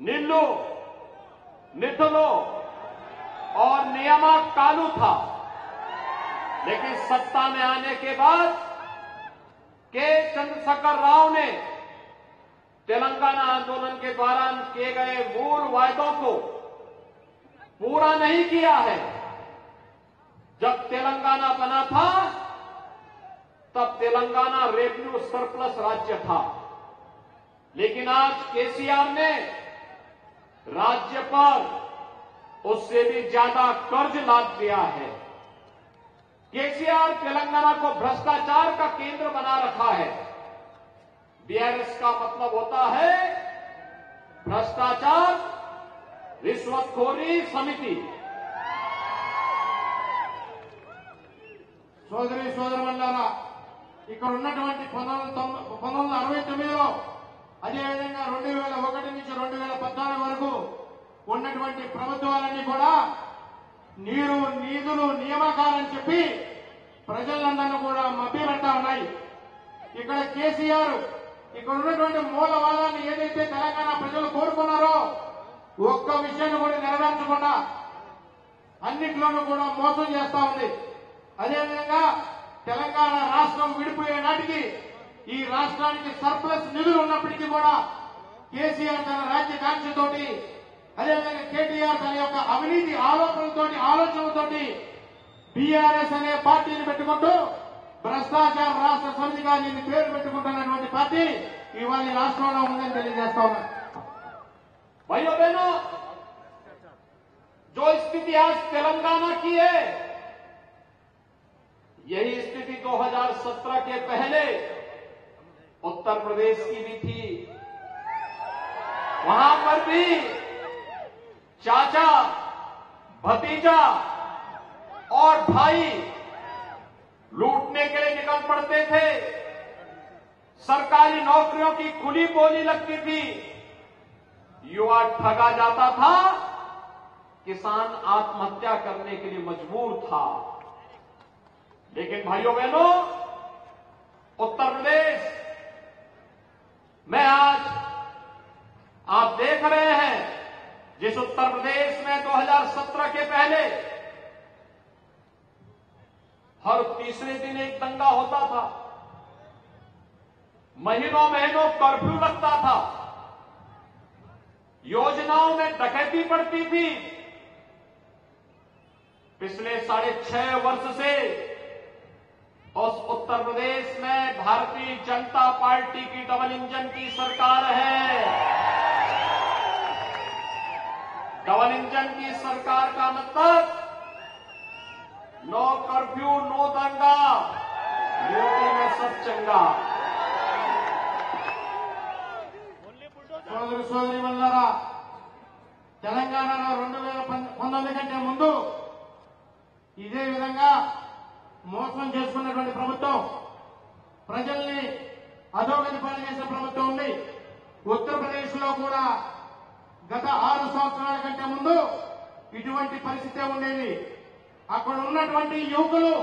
निल्लू, निथुलो और नियामक कालू था। लेकिन सत्ता में आने के बाद के चंद्रशेखर राव ने तेलंगाना आंदोलन के दौरान किए गए मूल वायदों को पूरा नहीं किया है। जब तेलंगाना बना था तब तेलंगाना रेवेन्यू सरप्लस राज्य था, लेकिन आज केसीआर ने राज्य पर उससे भी ज्यादा कर्ज लाद दिया है। केसीआर तेलंगाना को भ्रष्टाचार का केंद्र बना रखा है। बीआरएस का मतलब होता है भ्रष्टाचार रिश्वतखोरी समिति। సోదరి సోదరులారా, ఇక్కడ ఉన్నటువంటి 1969లో అదేవిధంగా 2001 నుంచి 2014 వరకు ఉన్నటువంటి ప్రభుత్వాలన్నీ కూడా నీరు నిధులు నియామకాలని చెప్పి ప్రజలందరినీ కూడా మభ్యపెడతా ఉన్నాయి. ఇక్కడ కేసీఆర్ ఇక్కడ ఉన్నటువంటి మూలవాదాన్ని ఏదైతే తెలంగాణ ప్రజలు కోరుకున్నారో ఒక్క విషయాన్ని కూడా నెరవేర్చకుండా అన్నిట్లోనూ కూడా మోసం చేస్తా ఉంది. అదేవిధంగా తెలంగాణ రాష్ట్రం విడిపోయే నాటికి ఈ రాష్ట్రానికి సర్ప్లస్ నిధులు ఉన్నప్పటికీ కూడా కేసీఆర్ తన రాజ్యకాంక్షతోటి అదేవిధంగా కేటీఆర్ తన యొక్క అవినీతి ఆలోచనలతోటి బీఆర్ఎస్ అనే పార్టీని పెట్టుకుంటూ భ్రష్టాచార రాష్ట్ర సమితిగా దీన్ని పేరు పెట్టుకుంటున్నటువంటి పార్టీ ఇవాళ ఈ రాష్ట్రంలో ఉందని తెలియజేస్తా ఉన్నా. भाइयों बहनों, जो स्थिति आज तेलंगाना की है, यही स्थिति 2017 के पहले उत्तर प्रदेश की भी थी। वहां पर भी चाचा, भतीजा और भाई लूटने के लिए निकल पड़ते थे। सरकारी नौकरियों की खुली बोली लगती थी, युवा ठगा जाता था, किसान आत्महत्या करने के लिए मजबूर था। लेकिन भाइयों बहनों, उत्तर प्रदेश में आज आप देख रहे हैं, जिस उत्तर प्रदेश में 2017 के पहले हर तीसरे दिन एक दंगा होता था, महीनों महीनों कर्फ्यू लगता था, योजनाओं में डकैती पड़ती थी। पिछले 6.5 वर्ष से उस उत्तर प्रदेश में भारतीय जनता पार्टी की डबल इंजन की सरकार है। डबल इंजन की सरकार का मतलब नो कर्फ्यू, नो दंगा, यूपी में सब चंगा। సోదరి సోదరీమణులారా, తెలంగాణలో 2019 కంటే ముందు ఇదే విధంగా మోసం చేసుకున్నటువంటి ప్రభుత్వం, ప్రజల్ని అధోగతి పాలు చేసిన ప్రభుత్వం ఉంది. ఉత్తరప్రదేశ్ లో కూడా గత 6 సంవత్సరాల కంటే ముందు ఇటువంటి పరిస్థితే ఉండేది. అక్కడ ఉన్నటువంటి యువకులు,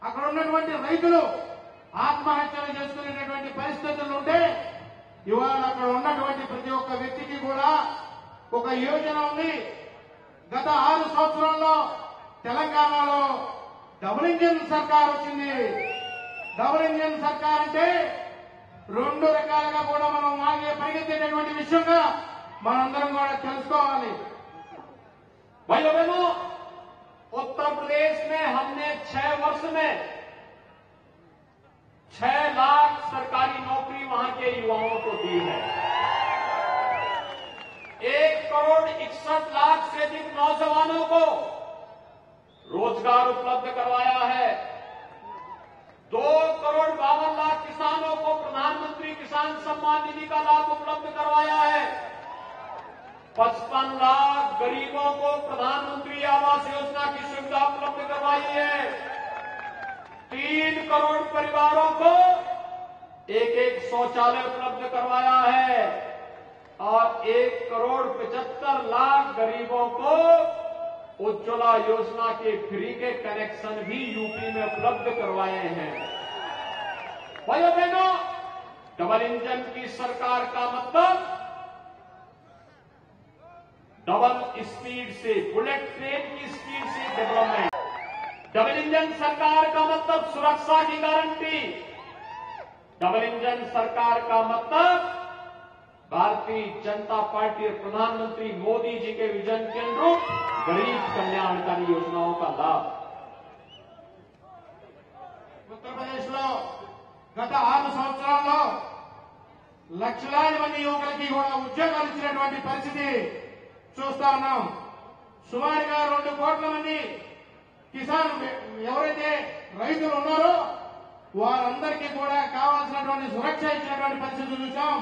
అక్కడ ఉన్నటువంటి రైతులు ఆత్మహత్యలు చేసుకునేటటువంటి పరిస్థితులు ఉంటే ఇవాళ అక్కడ ఉన్నటువంటి ప్రతి ఒక్క వ్యక్తికి కూడా ఒక యోజన ఉంది. గత 6 సంవత్సరాల్లో తెలంగాణలో డబుల్ ఇంజిన్ సర్కార్ వచ్చింది. డబుల్ ఇంజిన్ సర్కార్ అంటే 2 రకాలుగా కూడా మనం పరిగెత్తేటటువంటి విషయంగా మనందరం కూడా తెలుసుకోవాలి. भाइयों बहनों, उत्तर प्रदेश में हमने 6 वर्ष में 6 लाख सरकारी नौकरी वहां के युवाओं को दी है। 1,61,00,000 से अधिक नौजवानों को रोजगार उपलब्ध करवाया है। 2,52,00,000 किसानों को प्रधानमंत्री किसान सम्मान निधि का लाभ उपलब्ध करवाया है। 55 लाख गरीबों को प्रधानमंत्री आवास योजना की सुविधा उपलब्ध करवाई है। 3 करोड़ परिवारों को एक शौचालय उपलब्ध करवाया है और 1,75,00,000 गरीबों को उज्ज्वला योजना के फ्री के कनेक्शन भी यूपी में उपलब्ध करवाए हैं। भाइयों बहनों, डबल इंजन की सरकार का मतलब डबल स्पीड से, बुलेट ट्रेन की स्पीड से डेवलपमेंट। डबल इंजन सरकार का मतलब सुरक्षा की गारंटी। डबल इंजन सरकार का मतलब भारतीय जनता पार्टी और प्रधानमंत्री मोदी जी के विजन के अनुरूप गरीब कल्याणकारी योजनाओं का लाभ। उत्तर प्रदेश गत 6 సంవత్సరాల్లో లక్షలాది మంది యువకులకి కూడా ఉద్యోగాలు ఇచ్చినటువంటి పరిస్థితి చూస్తా ఉన్నాం. సుమారుగా 2 కోట్ల మంది కిసాన్ ఎవరైతే రైతులు ఉన్నారో వారందరికీ కూడా కావాల్సినటువంటి సురక్ష ఇచ్చినటువంటి పరిస్థితి చూసాం.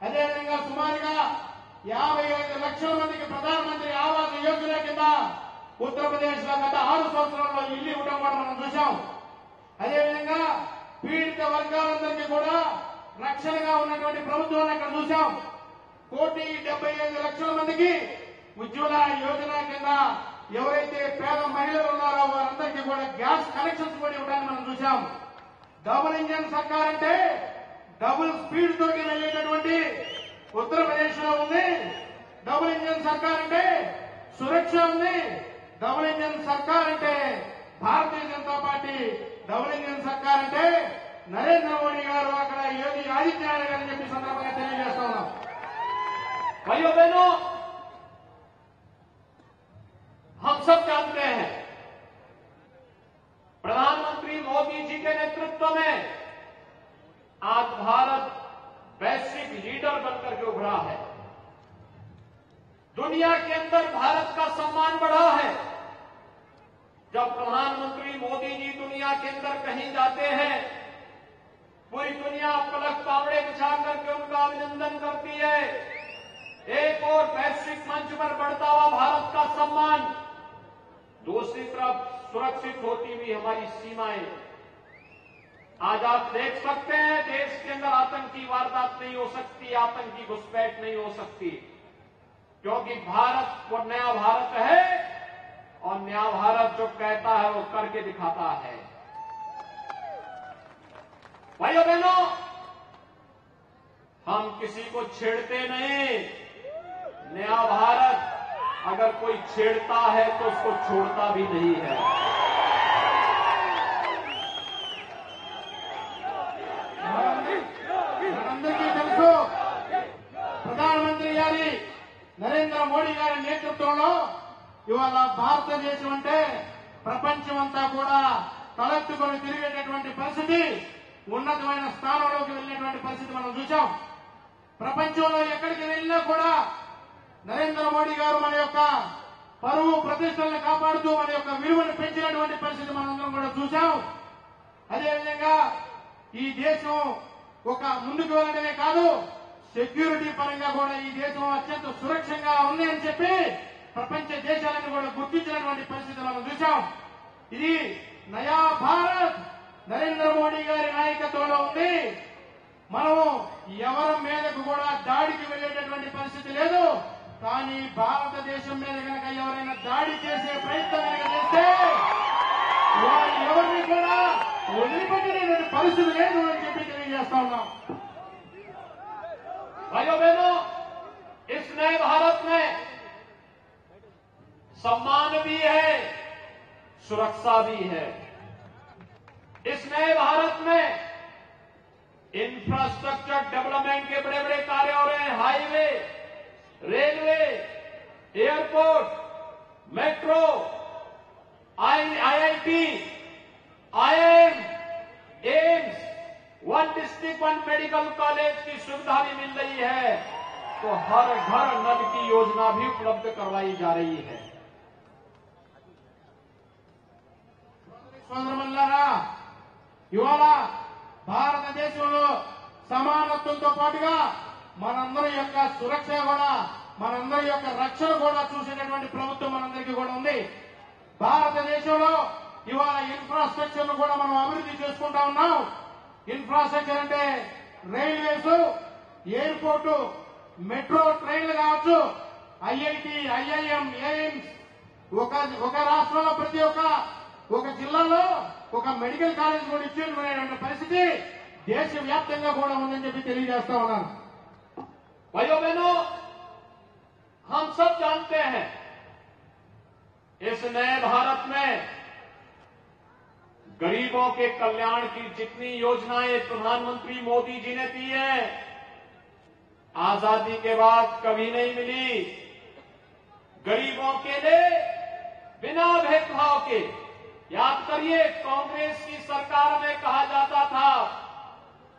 అదేవిధంగా సుమారుగా 55 లక్షల మందికి ప్రధానమంత్రి ఆవాస్ యోజన కింద ఉత్తరప్రదేశ్ లో గత 6 సంవత్సరాల్లో ఇల్లు ఇవ్వడం కూడా మనం చూసాం. అదేవిధంగా పీడిత వర్గాలందరికీ కూడా రక్షణగా ఉన్నటువంటి ప్రభుత్వాన్ని అక్కడ చూసాం. 1,75,00,000 మందికి ఉజ్వల యోజన కింద ఎవరైతే పేద మహిళలు ఉన్నారో వారందరికీ కూడా గ్యాస్ కనెక్షన్స్ కూడా ఇవ్వడానికి మనం చూసాం. డబుల్ ఇంజన్ సర్కార్ అంటే డబుల్ స్పీడ్ తోటి వెళ్ళేటటువంటి ఉత్తరప్రదేశ్ లో ఉంది. డబుల్ ఇంజన్ సర్కార్ అంటే సురక్ష ఉంది. డబుల్ ఇంజన్ సర్కార్ అంటే Bharatiya Janata party. Double engine సర్కార్ అంటే నరేంద్ర మోడీ గారు, అక్కడ యోగి ఆదిత్యనాథ్ గారు చెప్పి సందర్భంగా తెలియజేస్తా ఉన్నాం. भाइयों बहनों, हम सब जानते हैं प्रधानमंत्री मोदी जी के नेतृत्व में आज भारत वैश्विक लीडर बनकर के उभरा है। दुनिया के अंदर भारत का सम्मान बढ़ा है। जब प्रधानमंत्री मोदी जी दुनिया के अंदर कहीं जाते हैं, पूरी दुनिया पलक पावड़े बिछा करके उनका अभिनंदन करती है। एक और वैश्विक मंच पर बढ़ता हुआ भारत का सम्मान, दूसरी तरफ सुरक्षित होती हुई हमारी सीमाएं। आज आप देख सकते हैं देश के अंदर आतंकी वारदात नहीं हो सकती, आतंकी घुसपैठ नहीं हो सकती, क्योंकि भारत वो नया भारत है और नया भारत जो कहता है वो करके दिखाता है। भाइयों बहनों, हम किसी को छेड़ते नहीं। नया भारत अगर कोई छेड़ता है तो उसको छोड़ता भी नहीं है। మనందరికీ తెలుసు ప్రధానమంత్రి గారి నరేంద్ర మోడీ గారి నేతృత్వంలో ఇవాళ భారతదేశం అంటే ప్రపంచమంతా కూడా తలెత్తుకొని తిరిగేటటువంటి పరిస్థితి, ఉన్నతమైన స్థానంలోకి వెళ్ళేటువంటి పరిస్థితి మనం చూసాం. ప్రపంచంలో ఎక్కడికి వెళ్ళినా కూడా నరేంద్ర మోడీ గారు మన యొక్క పరువు ప్రతిష్టలను కాపాడుతూ మన యొక్క విలువను పెంచినటువంటి పరిస్థితి మనందరం కూడా చూసాం. అదేవిధంగా ఈ దేశం ఒక ముందుకు వెళ్ళడమే కాదు, సెక్యూరిటీ పరంగా కూడా ఈ దేశం అత్యంత సురక్షంగా ఉంది అని చెప్పి ప్రపంచ దేశాలను కూడా గుర్తించినటువంటి పరిస్థితి మనం చూసాం. ఇది నయా భారత్ నరేంద్ర మోడీ గారి నాయకత్వంలో ఉంది. మనం ఎవరి మీదకు కూడా దాడికి వెళ్ళేటటువంటి పరిస్థితి లేదు. కానీ భారతదేశం మీద కనుక ఎవరైనా దాడి చేసే ప్రయత్నం కనుక చేస్తే వారు ఎవరిని కూడా వదిలిపెట్టేటువంటి పరిస్థితి లేదు అని చెప్పి తెలియజేస్తా ఉన్నాం. भाइयों बहनों, इस नए भारत में सम्मान भी है, सुरक्षा भी है। इस नए भारत में इंफ्रास्ट्रक्चर डेवलपमेंट के बड़े बड़े कार्य हो रहे हैं। Highway, railway, airport, metro, IIT, IIM, AIIMS, 1 district 1 medical college की सुविधा भी मिल रही है, तो हर घर नल की योजना भी उपलब्ध करवाई जा रही है। సోదరులారా, ఇవాళ భారతదేశంలో సమానత్వంతో పాటుగా మనందరి యొక్క సురక్ష కూడా, మనందరి యొక్క రక్షణ కూడా చూసేటటువంటి ప్రభుత్వం మనందరికీ కూడా ఉంది. భారతదేశంలో ఇవాళ ఇన్ఫ్రాస్ట్రక్చర్ ను కూడా మనం అభివృద్ధి చేసుకుంటా ఉన్నాం. ఇన్ఫ్రాస్ట్రక్చర్ అంటే రైల్వేస్, ఎయిర్పోర్టు, మెట్రో ట్రైన్లు కావచ్చు, ఐఐటి, ఐఐఎం, ఎయిమ్స్, ఒక రాష్ట్రంలో ప్రతి ఒక జిల్లాలో ఒక మెడికల్ కాలేజ్ కూడా ఇచ్చేటువంటి పరిస్థితి దేశవ్యాప్తంగా కూడా ఉందని చెప్పి తెలియజేస్తా ఉన్నాను. भाइयों बहनों, हम सब जानते हैं, इस नए भारत में गरीबों के कल्याण की जितनी योजनाएं प्रधानमंत्री मोदी जी ने दी हैं, आजादी के बाद कभी नहीं मिली। गरीबों के लिए बिना भेदभाव के, याद करिए कांग्रेस की सरकार में कहा जाता था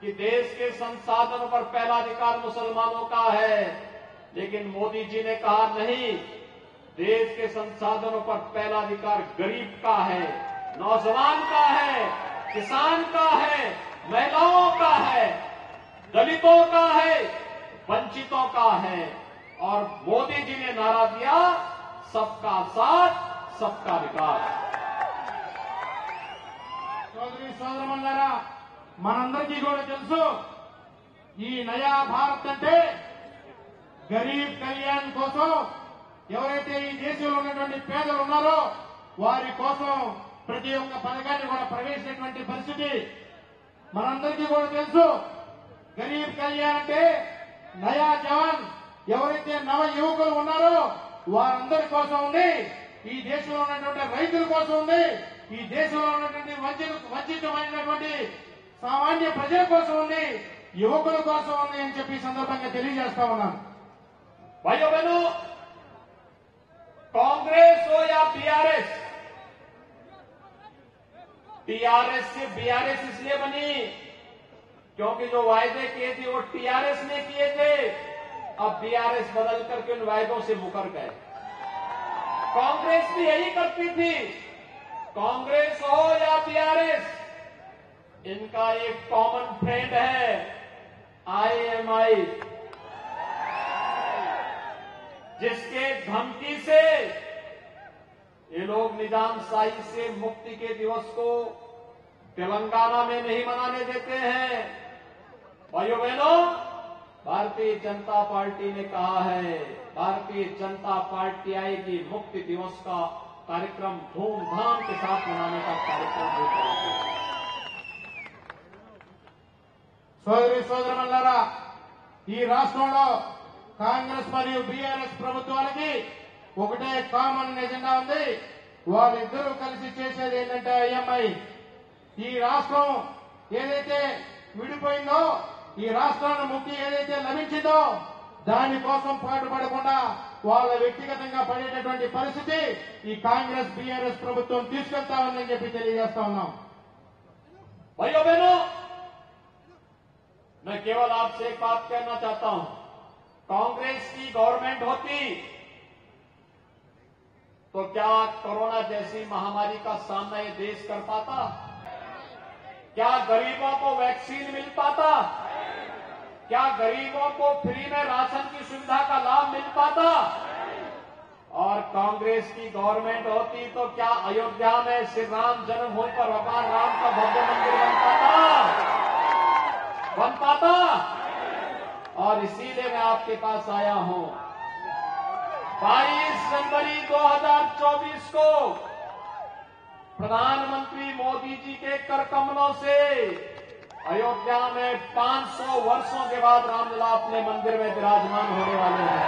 कि देश के संसाधनों पर पहला अधिकार मुसलमानों का है, लेकिन मोदी जी ने कहा नहीं, देश के संसाधनों पर पहला अधिकार गरीब का है, नौजवान का है, किसान का है, महिलाओं का है, दलितों का है, वंचितों का है। और मोदी जी ने नारा दिया, सबका साथ सबका विकास। సోదరి సోదరులారా, మనందరికీ కూడా తెలుసు ఈ నయా భారత్ అంటే గరీబ్ కళ్యాణ్ కోసం ఎవరైతే ఈ దేశంలో ఉన్నటువంటి పేదలు ఉన్నారో వారి కోసం ప్రతి ఒక్క పథకాన్ని కూడా ప్రవేశించినటువంటి పరిస్థితి మనందరికీ కూడా తెలుసు. గరీబ్ కళ్యాణ్ అంటే నయా జవాన్ ఎవరైతే నవ యువకులు ఉన్నారో వారందరి కోసం ఉంది. ఈ దేశంలో ఉన్నటువంటి రైతుల కోసం ఉంది. ఈ దేశంలో ఉన్నటువంటి వంచితమైనటువంటి సామాన్య ప్రజల కోసం ఉంది, యువకుల కోసం ఉంది అని చెప్పి ఈ సందర్భంగా తెలియజేస్తా ఉన్నాను. भाइयों बहनों, कांग्रेस हो या बीआरएस, टीआरएस से बीआरएस इसलिए बनी क्योंकि जो वायदे किए थे वो टीआरएस ने किए थे, अब बीआरएस बदल करके उन वायदों से मुकर गए। कांग्रेस भी यही करती थी, कांग्रेस हो या बीआरएस, इनका एक कॉमन फ्रेंड है आईएमआई, जिसके धमकी से ये लोग निजामशाही से मुक्ति के दिवस को तेलंगाना में नहीं मनाने देते हैं। भाइयों बहनों, भारतीय जनता पार्टी ने कहा है, भारतीय जनता पार्टी आएगी, मुक्ति दिवस का कार्यक्रम धूमधाम के साथ मनाने का कार्यक्रम भी करेगी। సోదరి సోదరులారా, ఈ రాష్ట్రంలో కాంగ్రెస్ మరియు బీఆర్ఎస్ ప్రభుత్వాలకి ఒకటే కామన్ ఎజెండా ఉంది. వాళ్ళిద్దరూ కలిసి చేసేది ఏంటంటే ఐఎంఐ. ఈ రాష్ట్రం ఏదైతే విడిపోయిందో, ఈ రాష్ట్రాన్ని ముక్తి ఏదైతే లభించిందో దానికోసం పాటుపడకుండా వాళ్ళ వ్యక్తిగతంగా పడేటటువంటి పరిస్థితి ఈ కాంగ్రెస్ బీఆర్ఎస్ ప్రభుత్వం తీసుకెళ్తా ఉందని చెప్పి తెలియజేస్తా ఉన్నాం. भाइयों बहनों, मैं केवल आपसे एक बात कहना चाहता हूं, कांग्रेस की गवर्नमेंट होती तो क्या कोरोना जैसी महामारी का सामना ये देश कर पाता? क्या गरीबों को वैक्सीन मिल पाता? क्या गरीबों को फ्री में राशन की सुविधा का लाभ मिल पाता? और कांग्रेस की गवर्नमेंट होती तो क्या अयोध्या में श्री राम जन्मभूमि पर भगवान राम का भव्य मंदिर बन पाता? और इसीलिए मैं आपके पास आया हूं। 22 जनवरी 2024 को प्रधानमंत्री मोदी जी के कर कमलों से अयोध्या में 500 वर्षों के बाद रामलला अपने मंदिर में विराजमान होने वाले हैं।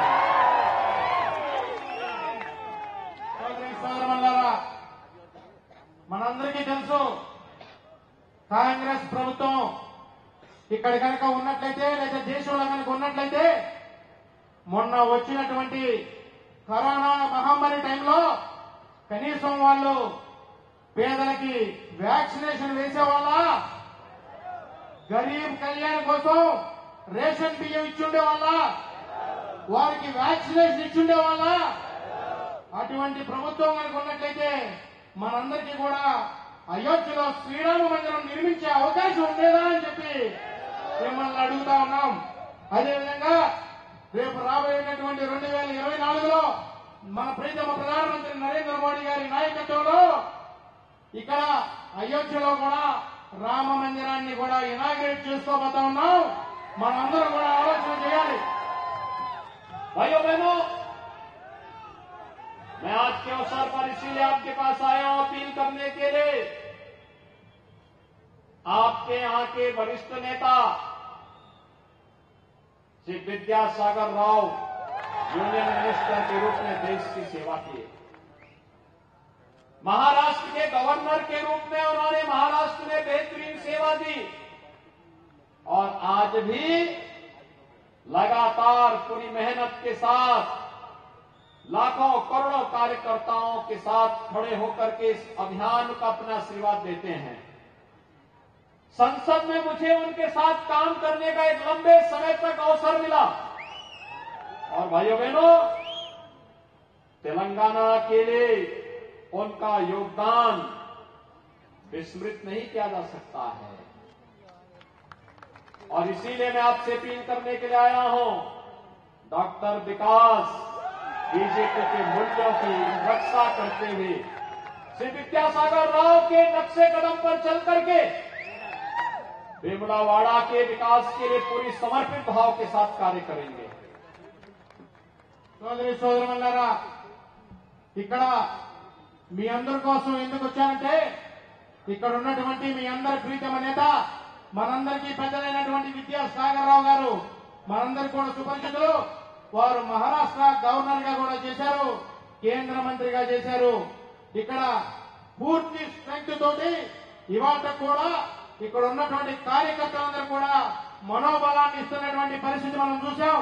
సోదరులారా, మనందరికీ తెలుసు కాంగ్రెస్ ప్రభుత్వం ఇక్కడ కనుక ఉన్నట్లయితే, లేదా దేశంలో కనుక ఉన్నట్లయితే, మొన్న వచ్చినటువంటి కరోనా మహమ్మారి టైంలో కనీసం వాళ్ళు పేదలకి వ్యాక్సినేషన్ వేసేవాళ్ళ, గరీబ్ కళ్యాణ్ కోసం రేషన్ బియ్యం ఇచ్చుండే వాళ్ళ, వారికి వ్యాక్సినేషన్ ఇచ్చుండే వాళ్ళ. అటువంటి ప్రభుత్వం కనుక ఉన్నట్లయితే మనందరికీ కూడా అయోధ్యలో శ్రీరామ మందిరం నిర్మించే అవకాశం ఉండేదా అని చెప్పి మిమ్మల్ని అడుగుతా ఉన్నాం. అదేవిధంగా రేపు రాబోయేటటువంటి 2024లో మన ప్రీతమ ప్రధానమంత్రి నరేంద్ర మోడీ గారి నాయకత్వంలో ఇక్కడ అయోధ్యలో కూడా రామ మందిరాన్ని కూడా ఇనాగ్రేట్ చేసుకోబోతా ఉన్నాం. మనందరం కూడా ఆలోచన చేయాలి. भाइयों बहनों, मैं आज के अवसर पर इसीलिए आपके पास आया हूं अपील करने के लिए। आपके यहां के वरिष्ठ नेता श्री विद्यासागर राव यूनियन मिनिस्टर के रूप में देश की सेवा की। महाराष्ट्र के गवर्नर के रूप में उन्होंने महाराष्ट्र में बेहतरीन सेवा दी और आज भी लगातार पूरी मेहनत के साथ लाखों करोड़ों कार्यकर्ताओं के साथ खड़े होकर के इस अभियान का अपना आशीर्वाद देते हैं। संसद में मुझे उनके साथ काम करने का एक लंबे समय तक अवसर मिला और भाइयों बहनों, तेलंगाना के लिए उनका योगदान विस्मृत नहीं किया जा सकता है और इसीलिए मैं आपसे अपील करने के लिए आया हूं, डॉक्टर विकास बीजेपी के मूल्यों की रक्षा करते हुए श्री विद्यासागर राव के नक्शे कदम पर चल करके वेमुलावाड़ा के विकास के लिए पूरी समर्पित भाव के साथ कार्य करेंगे। సోదరి సోదరులారా, ఇక్కడ మీ అందరి కోసం ఎందుకు వచ్చానంటే ఇక్కడ ఉన్నటువంటి మీ అందరి ప్రీతమ నేత మనందరికీ పెద్దలైనటువంటి విద్యాసాగర్ రావు గారు మనందరికీ కూడా సుపరిచితులు. వారు మహారాష్ట్ర గవర్నర్ గా కూడా చేశారు, కేంద్ర మంత్రిగా చేశారు. ఇక్కడ పూర్తి స్ట్రెంగ్త్ తోటి ఇవాళ కూడా ఇక్కడ ఉన్నటువంటి కార్యకర్తలందరూ కూడా మనోబలాన్ని ఇస్తున్నటువంటి పరిస్థితి మనం చూశాం.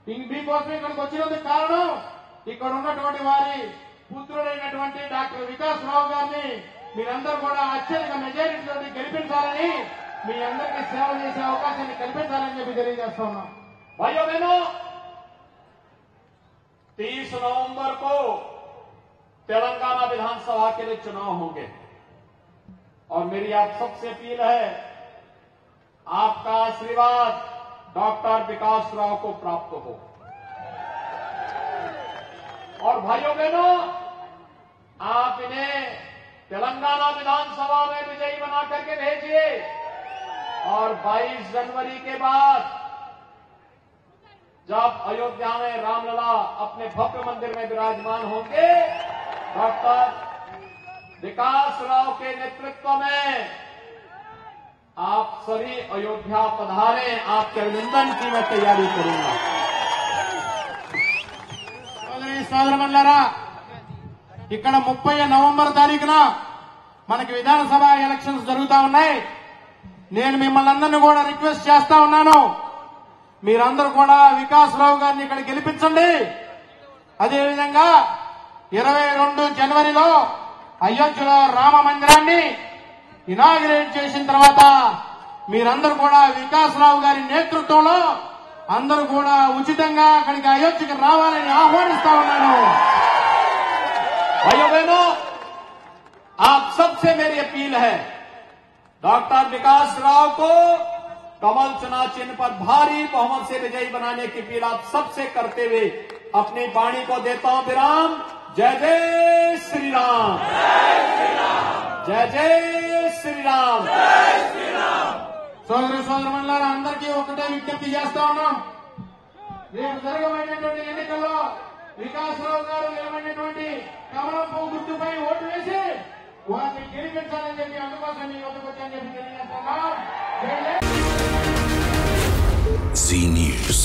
మీకోసం ఇక్కడికి వచ్చినందుకు కారణం ఇక్కడ ఉన్నటువంటి వారి పుత్రుడైనటువంటి డాక్టర్ వికాస్ రావు గారిని మీరందరూ కూడా అత్యధిక మెజారిటీ తోటి గెలిపించాలని, మీ అందరికీ సేవ చేసే అవకాశాన్ని కల్పించాలని చెప్పి తెలియజేస్తా ఉన్నాం. भाइयों बहनों, 30 नवंबर को तेलंगाना विधानसभा के लिए चुनाव होंगे और मेरी आप सबसे अपील है, आपका आशीर्वाद डॉक्टर विकास राव को प्राप्त हो। और भाइयों बहनों, आप इन्हें तेलंगाना विधानसभा में विजयी बना करके भेजिए और 22 जनवरी के बाद जब अयोध्या में रामलला अपने भव्य मंदिर में विराजमान होंगे, डॉक्टर विकास राव के नेतृत्व में आप सभी अयोध्या पधारें, आपके अभिनंदन की मैं तैयारी करूंगा। సోదరులారా, ఇక్కడ 30 నవంబర్ తారీఖున మనకి విధానసభ ఎలక్షన్స్ జరుగుతా ఉన్నాయి. నేను మిమ్మల్ని అందరినీ కూడా రిక్వెస్ట్ చేస్తా ఉన్నాను, మీరందరూ కూడా వికాస్ రావు గారిని ఇక్కడ గెలిపించండి. అదేవిధంగా 22 జనవరిలో అయోధ్యలో రామ మందిరాన్ని ఇనాగ్రేట్ చేసిన తర్వాత మీరందరూ కూడా వికాస్ రావు గారి నేతృత్వంలో అందరూ కూడా ఉచితంగా అక్కడికి అయోధ్యకి రావాలని ఆహ్వానిస్తా ఉన్నాను. भाइयों बहनों, आप सबसे मेरी अपील है, डॉक्टर विकास राव को कमल चुनाव चिन्ह पर भारी बहुमत से विजयी बनाने की अपील आप सबसे करते हुए अपनी वाणी को देता हूं विराम। जय जय श्री राम, जय जय श्री राम। సోదరు సోదరులారా, అందరికీ ఒకటే విజ్ఞప్తి చేస్తా ఉన్నాం, రేపు జరగబోయేటువంటి ఎన్నికల్లో వికాస్ రావు గారు నిలబడినటువంటి కమలం పువ్వు గుర్తుపై ఓటు వేసి వారిని గెలిపించాలని చెప్పి అందుకోసం మీ వద్దకు వచ్చానని చెప్పి తెలియజేస్తున్నాం. Z News.